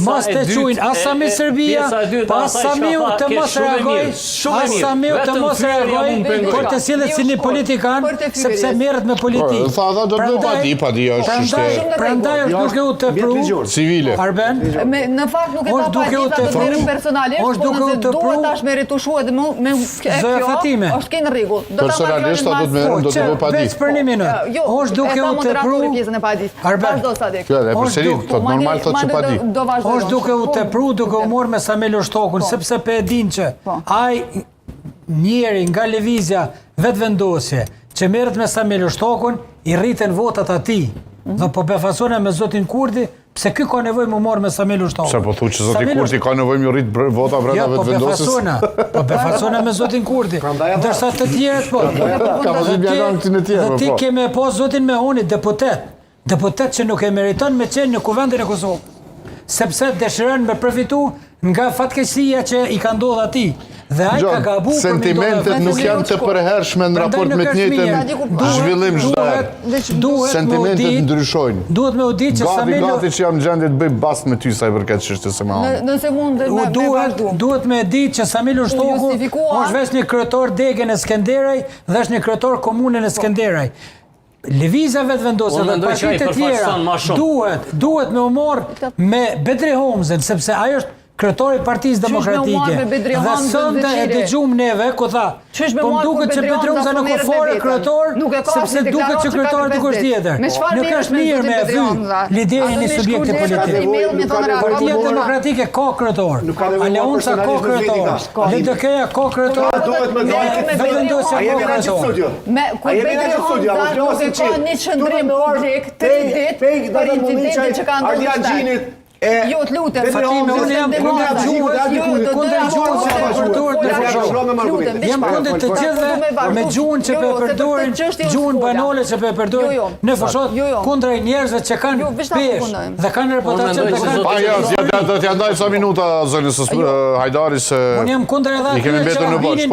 Mos të quajnë Asami Serbia, Asamiu të mos reagoj, Asamiu të mos reagoj, por të sillet si një politikan, sepse merret me politikë. Tha do të pati është prandaj është duke u tepru civile. Arben? Në fakt nuk e ka pa gjitha të dherën personalisht, po nëse duhet tash me retushuar dhe me kjo, është kënë rregull. Personalisht do të merrem, do të bëj pa ditë. Për një minutë. Është duke u tepru pjesën e padit. Arben. Kjo e përsërit, thot normal thot që pa ditë. Është duke u tepru, duke u marrë me Samelu Shtokun, sepse pe e din që ai njeri nga lëvizja vetëvendosje që merret me Samelu Shtokun i rriten votat atij. Dhe po befasona me zotin Kurdi, pse ky ka nevojë më marr me Samelu Shtokun. Sa po thu që zoti Kurdi ka nevojë më rrit vota brenda vetëvendosjes. Po befasona me zotin Kurdi. Ndërsa të tjerët po. Ka mos i bjaron këtyn e tjerë po. Ti kemë pas zotin Mehoni deputet. Deputet që nuk e meriton me qenë në kuvendin e Kosovës. Sepse dëshiron me përfitu nga fatkeqësia që i ka ndodhur atij. Dhe ai ka gabuar. Sentimentet nuk janë të përhershme në raport me të njëjtën zhvillim çdo herë. Sentimentet ndryshojnë. Duhet me u ditë që Samelu gati që jam në gjendje të bëj bast me ty sa i përket çështjes së Mahon. Nëse mund duhet me ditë që Samelu Shtoku është vetë një kryetar degën e Skenderaj dhe është një kryetar komunën e Skenderaj. Lëvizja vetëvendosje dhe partitë të tjera duhet me u marrë me Bedri Homzën, sepse ajo është kryetari i Partisë Demokratike. Dhe sonte e dëgjum neve ku tha, po duket që Bedri Homza nuk ka fare kryetar, sepse duket që kryetari dikush tjetër. Nuk është mirë me vy liderin e një subjekti politik. Partia Demokratike ka kryetar, Aleonca ka kryetar, LDK-ja ka kryetar, vetëvendosja ka kryetar. Ku Bedri Homza nuk e ka një qëndrim publik 3 ditë për incidentin që ka ndodhur. Jo, të lutem. Fatime, unë jam kundër Jam kundër të gjithëve me gjuhën që pe përdorin, gjuhën banale që pe përdorin në fushat kundër njerëzve që kanë pesh dhe kanë reputacion të kanë. Do t'ja ndaj sa minuta zonës Hajdaris. Unë jam kundër edhe i kemi mbetur në bosh.